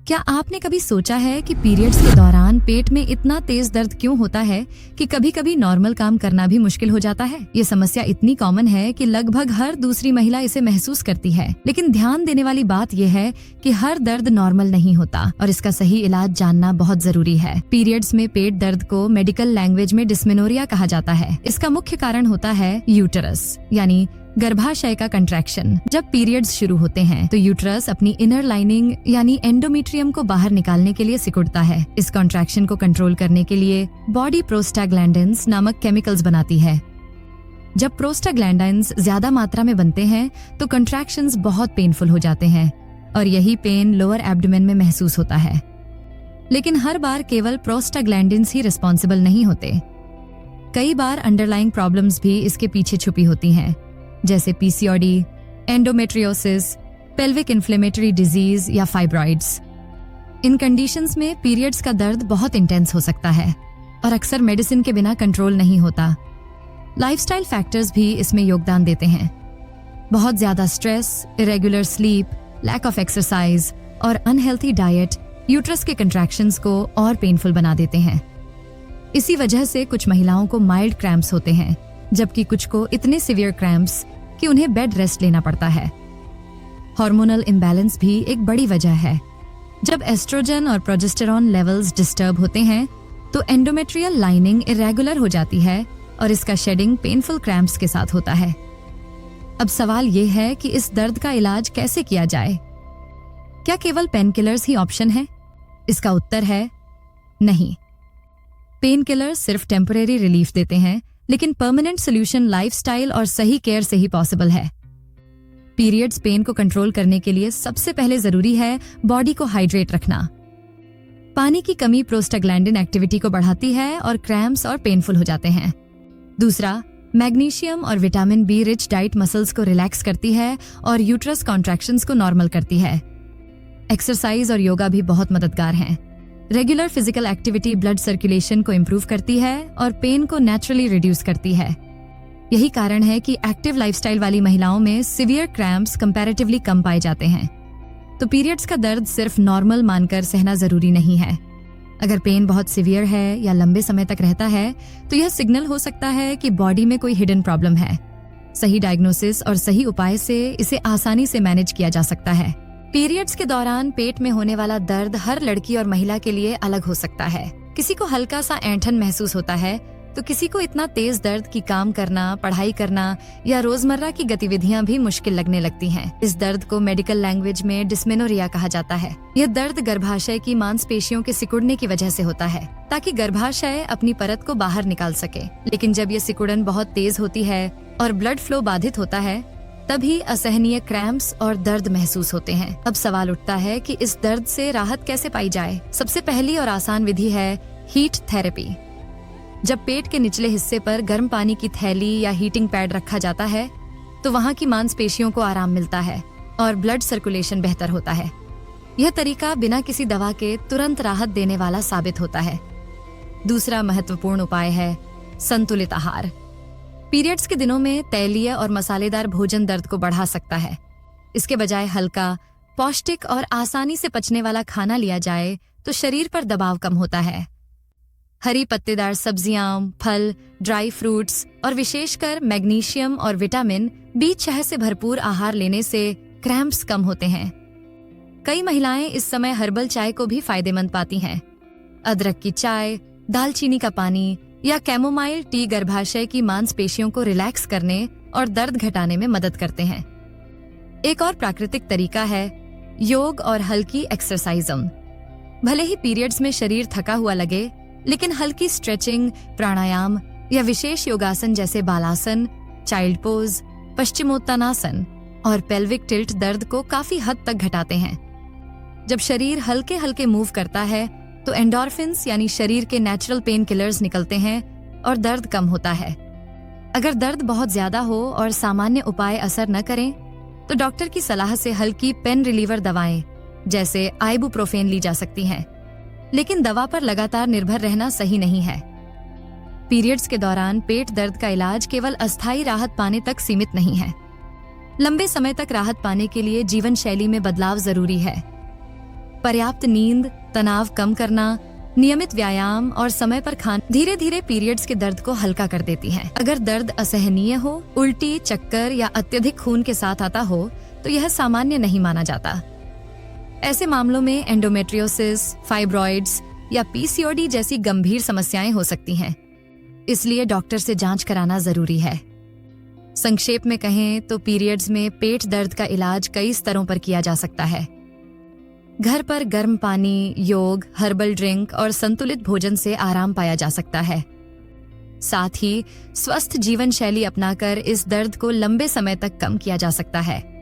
क्या आपने कभी सोचा है कि पीरियड्स के दौरान पेट में इतना तेज दर्द क्यों होता है कि कभी कभी नॉर्मल काम करना भी मुश्किल हो जाता है? ये समस्या इतनी कॉमन है कि लगभग हर दूसरी महिला इसे महसूस करती है। लेकिन ध्यान देने वाली बात यह है कि हर दर्द नॉर्मल नहीं होता और इसका सही इलाज जानना बहुत जरूरी है। पीरियड्स में पेट दर्द को मेडिकल लैंग्वेज में डिस्मेनोरिया कहा जाता है। इसका मुख्य कारण होता है यूटेरस यानी गर्भाशय का कंट्रैक्शन। जब पीरियड्स शुरू होते हैं तो यूट्रस अपनी इनर लाइनिंग यानी एंडोमेट्रियम को बाहर निकालने के लिए सिकुड़ता है। इस कॉन्ट्रैक्शन को कंट्रोल करने के लिए बॉडी प्रोस्टाग्लैंडिन्स नामक केमिकल्स बनाती है। जब प्रोस्टाग्लैंडिन्स ज्यादा मात्रा में बनते हैं तो कंट्रैक्शंस बहुत पेनफुल हो जाते हैं और यही पेन लोअर एब्डोमेन में महसूस होता है। लेकिन हर बार केवल प्रोस्टाग्लैंडिन्स ही रिस्पॉन्सिबल नहीं होते। कई बार अंडरलाइंग प्रॉब्लम्स भी इसके पीछे छुपी होती हैं, जैसे PCOD, endometriosis, pelvic inflammatory disease या फाइब्रॉइड्स। इन कंडीशंस में पीरियड्स का दर्द बहुत इंटेंस हो सकता है और अक्सर मेडिसिन के बिना कंट्रोल नहीं होता। लाइफस्टाइल फैक्टर्स भी इसमें योगदान देते हैं। बहुत ज्यादा stress, irregular sleep, lack of exercise और अनहेल्थी डाइट यूट्रस के कंट्रैक्शंस को और पेनफुल बना देते हैं। इसी वजह से कुछ महिलाओं को माइल्ड क्रैम्प्स होते हैं, जबकि कुछ को इतने सिवियर क्रैम्प्स कि उन्हें बेड रेस्ट लेना पड़ता है। हार्मोनल इम्बैलेंस भी एक बड़ी वजह है। जब एस्ट्रोजन और प्रोजेस्टेरॉन लेवल्स डिस्टर्ब होते हैं तो एंडोमेट्रियल लाइनिंग इरेगुलर हो जाती है और इसका शेडिंग पेनफुल क्रैम्प्स के साथ होता है। अब सवाल ये है कि इस दर्द का इलाज कैसे किया जाए? क्या केवल पेन किलर्स ही ऑप्शन है? इसका उत्तर है नहीं। पेन किलर्स सिर्फ टेम्परेरी रिलीफ देते हैं, लेकिन परमानेंट सोल्यूशन लाइफस्टाइल और सही केयर से ही पॉसिबल है। पीरियड्स पेन को कंट्रोल करने के लिए सबसे पहले जरूरी है बॉडी को हाइड्रेट रखना। पानी की कमी प्रोस्टाग्लैंडिन एक्टिविटी को बढ़ाती है और क्रैम्प्स और पेनफुल हो जाते हैं। दूसरा, मैग्नीशियम और vitamin be rich diet muscles को रिलैक्स करती है और यूट्रस कॉन्ट्रैक्शंस को नॉर्मल करती है। एक्सरसाइज और योगा भी बहुत मददगार हैं। Regular physical activity blood circulation को इम्प्रूव करती है और पेन को नेचुरली रिड्यूस करती है। यही कारण है कि एक्टिव लाइफस्टाइल वाली महिलाओं में सिवियर क्रैम्प्स कंपैरेटिवली कम पाए जाते हैं। तो पीरियड्स का दर्द सिर्फ नॉर्मल मानकर सहना जरूरी नहीं है। अगर पेन बहुत सिवियर है या लंबे समय तक रहता है तो यह सिग्नल हो सकता है कि बॉडी में कोई हिडन प्रॉब्लम है। सही डायग्नोसिस और सही उपाय से इसे आसानी से मैनेज किया जा सकता है। पीरियड्स के दौरान पेट में होने वाला दर्द हर लड़की और महिला के लिए अलग हो सकता है। किसी को हल्का सा ऐंठन महसूस होता है तो किसी को इतना तेज दर्द कि काम करना, पढ़ाई करना या रोजमर्रा की गतिविधियां भी मुश्किल लगने लगती हैं। इस दर्द को मेडिकल लैंग्वेज में डिस्मेनोरिया कहा जाता है। यह दर्द गर्भाशय की मांसपेशियों के सिकुड़ने की वजह से होता है ताकि गर्भाशय अपनी परत को बाहर निकाल सके। लेकिन जब यह सिकुड़न बहुत तेज होती है और ब्लड फ्लो बाधित होता है तभी असहनीय क्रैम्प्स और दर्द महसूस होते हैं। अब सवाल उठता है कि इस दर्द से राहत कैसे पाई जाए? सबसे पहली और आसान विधि है हीट थेरेपी। जब पेट के निचले हिस्से पर गर्म पानी की थैली या हीटिंग पैड रखा जाता है तो वहाँ की मांसपेशियों को आराम मिलता है और ब्लड सर्कुलेशन बेहतर होता है। यह तरीका बिना किसी दवा के तुरंत राहत देने वाला साबित होता है। दूसरा महत्वपूर्ण उपाय है संतुलित आहार। पीरियड्स के दिनों में तैलीय और मसालेदार भोजन दर्द को बढ़ा सकता है। इसके बजाय हल्का, पौष्टिक और आसानी से पचने वाला खाना लिया जाए तो शरीर पर दबाव कम होता है। हरी पत्तेदार सब्जियां, फल, ड्राई फ्रूट्स और विशेषकर मैग्नीशियम और विटामिन B6 से भरपूर आहार लेने से क्रैम्प्स कम होते हैं। कई महिलाएं इस समय हर्बल चाय को भी फायदेमंद पाती हैं। अदरक की चाय, दालचीनी का पानी या कैमोमाइल टी गर्भाशय की मांसपेशियों को रिलैक्स करने और दर्द घटाने में मदद करते हैं। एक और प्राकृतिक तरीका है योग और हल्की एक्सरसाइजम। भले ही पीरियड्स में शरीर थका हुआ लगे, लेकिन हल्की स्ट्रेचिंग, प्राणायाम या विशेष योगासन जैसे बालासन, चाइल्ड पोज, पश्चिमोत्तानासन और पेल्विक टिल्ट दर्द को काफी हद तक घटाते हैं। जब शरीर हल्के हल्के मूव करता है तो एंडोर्फिन्स यानी शरीर के नेचुरल पेन किलर्स निकलते हैं और दर्द कम होता है। अगर दर्द बहुत ज्यादा हो और सामान्य उपाय असर न करें तो डॉक्टर की सलाह से हल्की पेन रिलीवर दवाएं जैसे आइबुप्रोफेन ली जा सकती हैं। लेकिन दवा पर लगातार निर्भर रहना सही नहीं है। पीरियड्स के दौरान पेट दर्द का इलाज केवल अस्थायी राहत पाने तक सीमित नहीं है। लंबे समय तक राहत पाने के लिए जीवन शैली में बदलाव जरूरी है। पर्याप्त नींद, तनाव कम करना, नियमित व्यायाम और समय पर खाना धीरे धीरे पीरियड्स के दर्द को हल्का कर देती हैं। अगर दर्द असहनीय हो, उल्टी, चक्कर या अत्यधिक खून के साथ आता हो तो यह सामान्य नहीं माना जाता। ऐसे मामलों में एंडोमेट्रियोसिस, फाइब्रॉइड्स या पीसीओडी जैसी गंभीर समस्याएं हो सकती हैं। इसलिए डॉक्टर से जांच कराना जरूरी है। संक्षेप में कहें तो पीरियड्स में पेट दर्द का इलाज कई स्तरों पर किया जा सकता है। घर पर गर्म पानी, योग, हर्बल ड्रिंक और संतुलित भोजन से आराम पाया जा सकता है। साथ ही स्वस्थ जीवन शैली अपनाकर इस दर्द को लंबे समय तक कम किया जा सकता है।